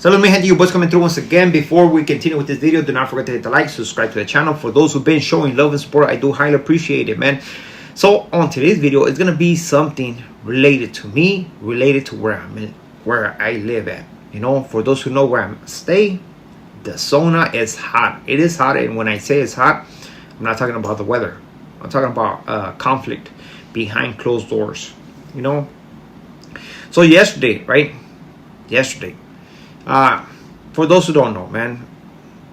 So let me hand you boys coming through once again. Before we continue with this video, do not forget to hit the like, subscribe to the channel. For those who've been showing love and support, I do highly appreciate it, man. So on today's video, it's gonna be something related to me, related to where I live at. You know, for those who know where I stay, the sauna is hot. It is hot, and when I say it's hot, I'm not talking about the weather. I'm talking about conflict behind closed doors. You know. So yesterday, right? Yesterday. For those who don't know, man,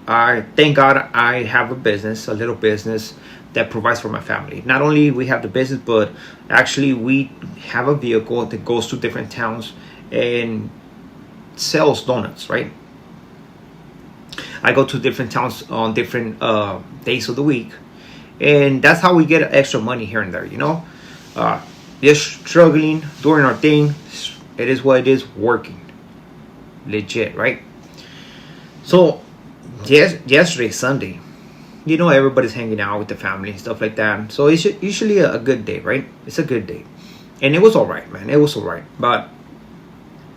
I thank God I have a business, a little business that provides for my family. Not only we have the business, but actually we have a vehicle that goes to different towns and sells donuts, right? I go to different towns on different days of the week, and that's how we get extra money here and there, you know. Just struggling, doing our thing. It is what it is, working. Legit, right? So yesterday, Sunday, you know, everybody's hanging out with the family and stuff like that. So it's usually a good day, right? It's a good day. And it was all right, man. It was all right. But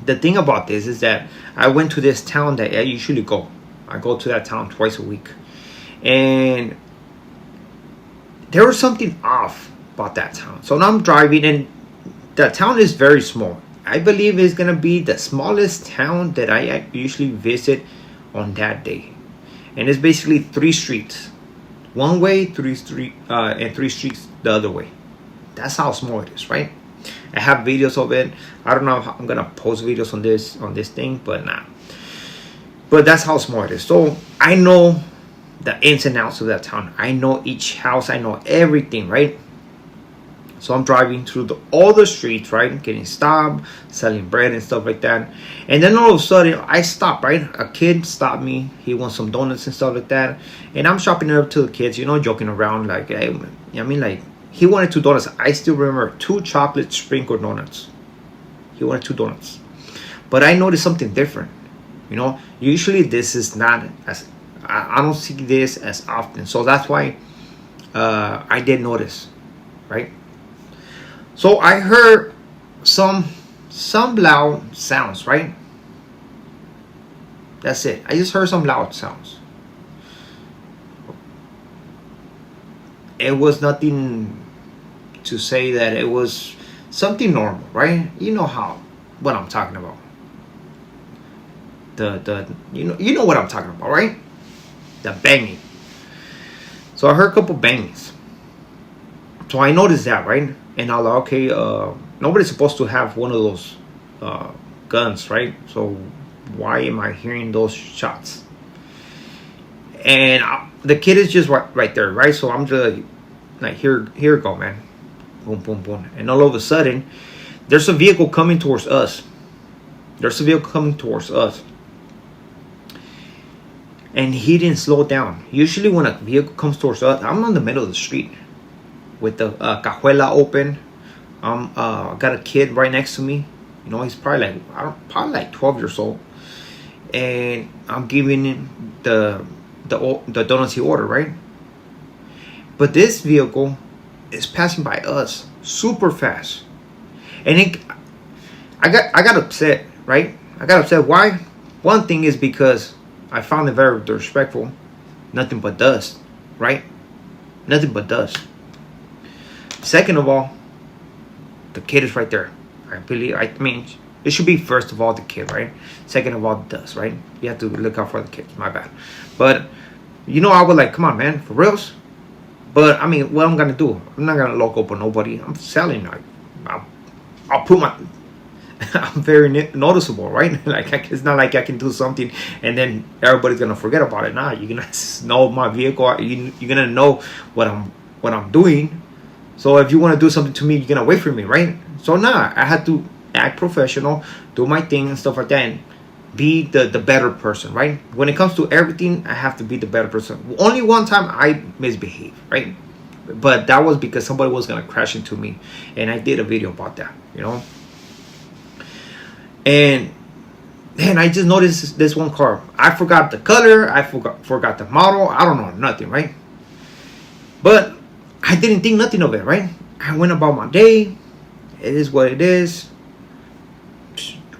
the thing about this is that I went to this town that I usually go. I go to that town twice a week. And there was something off about that town. So now I'm driving, and the town is very small. I believe it's going to be the smallest town that I usually visit on that day. And it's basically 3 streets. One way, and 3 streets the other way. That's how small it is, right? I have videos of it. I don't know how I'm going to post videos on this thing, but nah. But that's how small it is. So I know the ins and outs of that town. I know each house. I know everything, right? So I'm driving through all the streets, right? Getting stopped, selling bread and stuff like that. And then all of a sudden, I stop, right? A kid stopped me. He wants some donuts and stuff like that. And I'm shopping it up to the kids, you know, joking around like, hey, I mean, like, he wanted 2 donuts. I still remember 2 chocolate sprinkle donuts. He wanted 2 donuts. But I noticed something different. You know, usually this is not as, I don't see this as often. So that's why I did notice, right? So I heard some loud sounds, right? That's it. I just heard some loud sounds. It was nothing to say that it was something normal, right? You know what I'm talking about. You know what I'm talking about, right? The banging. So I heard a couple bangings. So I noticed that, right? And I was like, okay, nobody's supposed to have one of those guns, right? So why am I hearing those shots? And the kid is just right there, right? So I'm just like, here you go, man. Boom, boom, boom. And all of a sudden, there's a vehicle coming towards us. And he didn't slow down. Usually when a vehicle comes towards us, I'm in the middle of the street with the cajuela open. Got a kid right next to me. You know, he's probably like 12 years old, and I'm giving him the donuts he ordered, right? But this vehicle is passing by us super fast, and I got upset, right? I got upset. Why? One thing is because I found it very disrespectful. Nothing but dust, right? Nothing but dust. Second of all, the kid is right there. I mean, it should be first of all the kid, right? Second of all, the dust, right? You have to look out for the kids. My bad. But, you know, I was like, come on, man, for reals? But, I mean, what I'm going to do? I'm not going to lock up on nobody. I'm selling. I'll put my... I'm very noticeable, right? Like, it's not like I can do something and then everybody's going to forget about it. Nah, you're going to know my vehicle. You're going to know what I'm doing. So if you want to do something to me, you're going to wait for me, right? So I had to act professional, do my thing and stuff like that, and be the better person, right? When it comes to everything, I have to be the better person. Only one time I misbehaved, right? But that was because somebody was going to crash into me. And I did a video about that, you know? And then I just noticed this one car. I forgot the color. I forgot the model. I don't know nothing, right? But I didn't think nothing of it, right? I went about my day. It is what it is.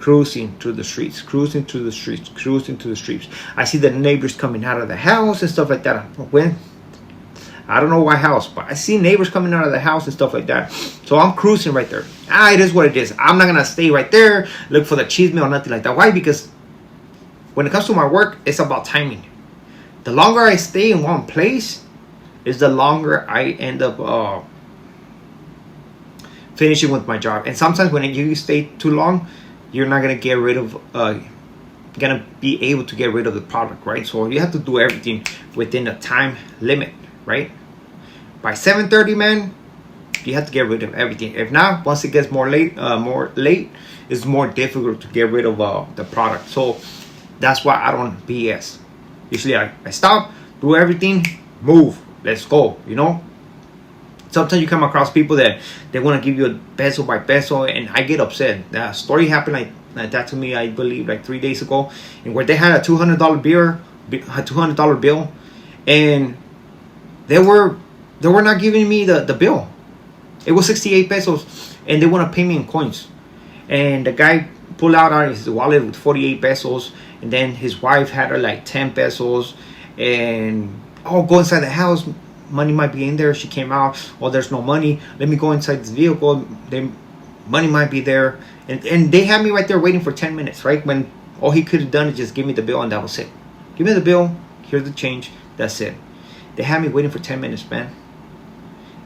cruising through the streets, cruising through the streets, cruising through the streets. I see the neighbors coming out of the house and stuff like that. When I don't know why house, but I see neighbors coming out of the house and stuff like that. So I'm cruising right there. It is what it is. I'm not gonna stay right there, look for the cheese meal or nothing like that. Why? Because when it comes to my work, it's about timing. The longer I stay in one place, is the longer I end up finishing with my job. And sometimes when you stay too long, you're not gonna get rid of gonna be able to get rid of the product, right? So you have to do everything within a time limit, right? By 7:30, man, you have to get rid of everything. If not, once it gets more late, it's more difficult to get rid of the product. So that's why I don't BS. Usually I stop, do everything, move, let's go, you know? Sometimes you come across people that they want to give you a peso by peso, and I get upset. That story happened like that to me, I believe, like 3 days ago, and where they had a $200 bill, and they were not giving me the bill. It was 68 pesos, and they want to pay me in coins. And the guy pulled out his wallet with 48 pesos, and then his wife had her like 10 pesos, and go inside the house. Money might be in there. She came out. There's no money. Let me go inside this vehicle. Then money might be there. And they had me right there waiting for 10 minutes, right? When all he could have done is just give me the bill, and that was it. Give me the bill. Here's the change. That's it. They had me waiting for 10 minutes, man.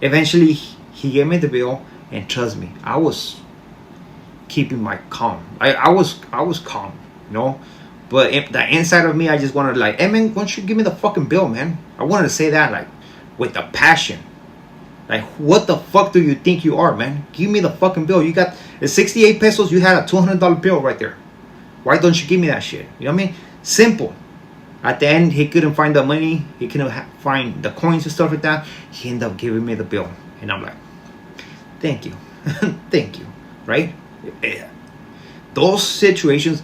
Eventually, he gave me the bill, and trust me, I was keeping my calm. I was calm, you know? But the inside of me, I just wanted like, hey man, why don't you give me the fucking bill, man? I wanted to say that like with a passion. Like, what the fuck do you think you are, man? Give me the fucking bill. You got the 68 pesos, you had a $200 bill right there. Why don't you give me that shit? You know what I mean? Simple. At the end, he couldn't find the money. He couldn't find the coins and stuff like that. He ended up giving me the bill. And I'm like, thank you. Thank you. Right? Yeah. Those situations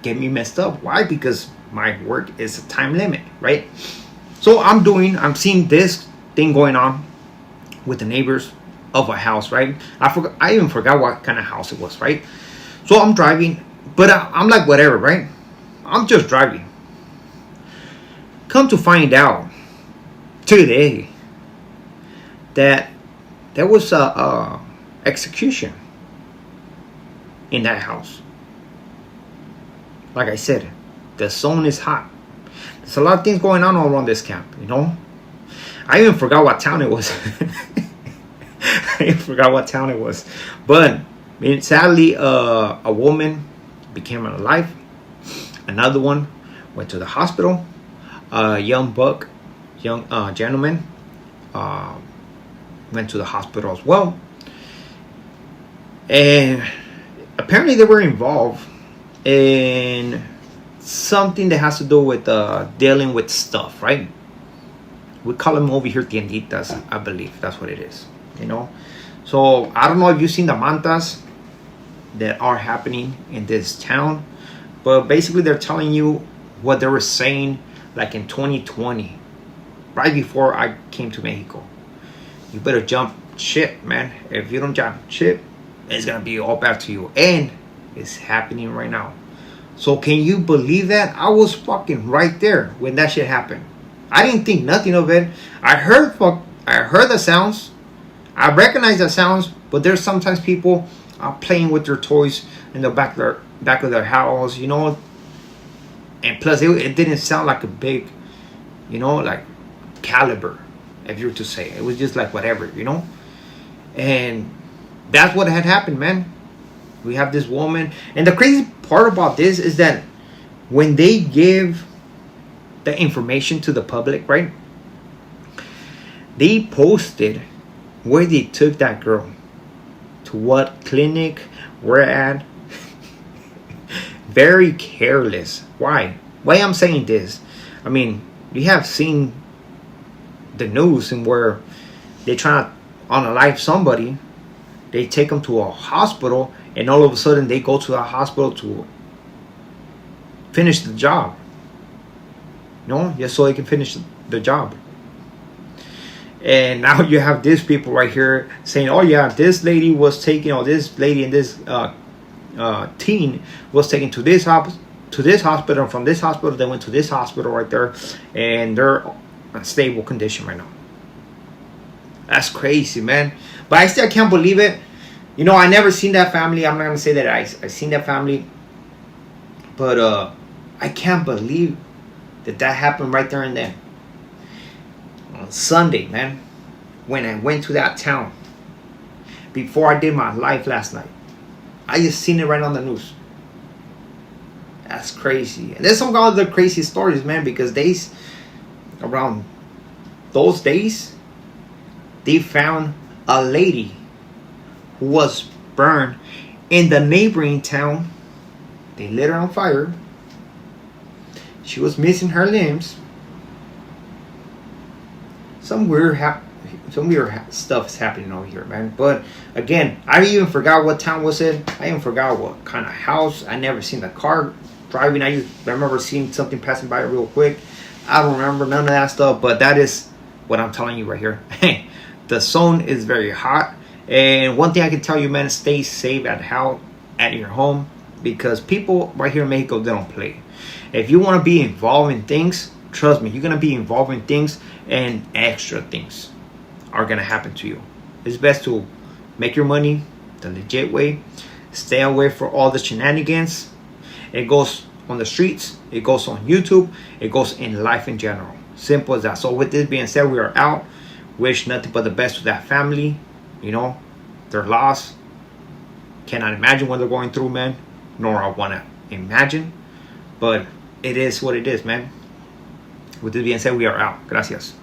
get me messed up. Why? Because my work is a time limit, right? So I'm seeing this thing going on with the neighbors of a house, right? I even forgot what kind of house it was, right? So I'm driving, but I'm like, whatever, right? I'm just driving. Come to find out today that there was a execution in that house. Like I said, the zone is hot. There's a lot of things going on all around this camp, you know? I even forgot what town it was. But sadly, a woman became alive. Another one went to the hospital. A young gentleman went to the hospital as well. And apparently they were involved in something that has to do with dealing with stuff, right? We call them over here tienditas, I believe. That's what it is, you know? So I don't know if you've seen the mantas that are happening in this town, but basically they're telling you what they were saying like in 2020, right before I came to Mexico. You better jump ship, man. If you don't jump ship, it's gonna be all back to you. And it's happening right now. So can you believe that? I was fucking right there when that shit happened. I didn't think nothing of it. I heard the sounds. I recognize the sounds, but there's sometimes people playing with their toys in the back of their house, you know. And plus, it didn't sound like a big, you know, like caliber, if you were to say. It was just like whatever, you know. And that's what had happened, man. We have this woman, and the crazy part about this is that when they give the information to the public, right, they posted where they took that girl, to what clinic, where at. Very careless. Why I'm saying this, I mean, you have seen the news and where they try to unalive somebody, they take them to a hospital, and all of a sudden they go to the hospital to finish the job, you know, just so they can finish the job. And now you have these people right here saying, oh yeah, this lady was taking, or this lady in this teen was taken to this hospital. From this hospital, they went to this hospital right there, and they're in stable condition right now. That's crazy, man. But I still can't believe it. You know, I never seen that family. I'm not gonna say that I seen that family, but I can't believe that happened right there and then. On Sunday, man, when I went to that town, before I did my live last night, I just seen it right on the news. That's crazy. And there's some other crazy stories, man, because around those days, they found a lady who was burned in the neighboring town. They lit her on fire. She was missing her limbs. Some weird stuff is happening over here, man. But again, I even forgot what town was it. I even forgot what kind of house. I never seen the car driving. I remember seeing something passing by real quick. I don't remember none of that stuff. But that is what I'm telling you right here. The sun is very hot. And one thing I can tell you, man, stay safe at your home, because people right here in Mexico, they don't play. If you want to be involved in things, trust me, you're going to be involved in things, and extra things are going to happen to you. It's best to make your money the legit way. Stay away from all the shenanigans. It goes on the streets. It goes on YouTube. It goes in life in general. Simple as that. So with this being said, we are out. Wish nothing but the best to that family. You know, they're lost. Cannot imagine what they're going through, man. Nor I want to imagine. But it is what it is, man. With this being said, we are out. Gracias.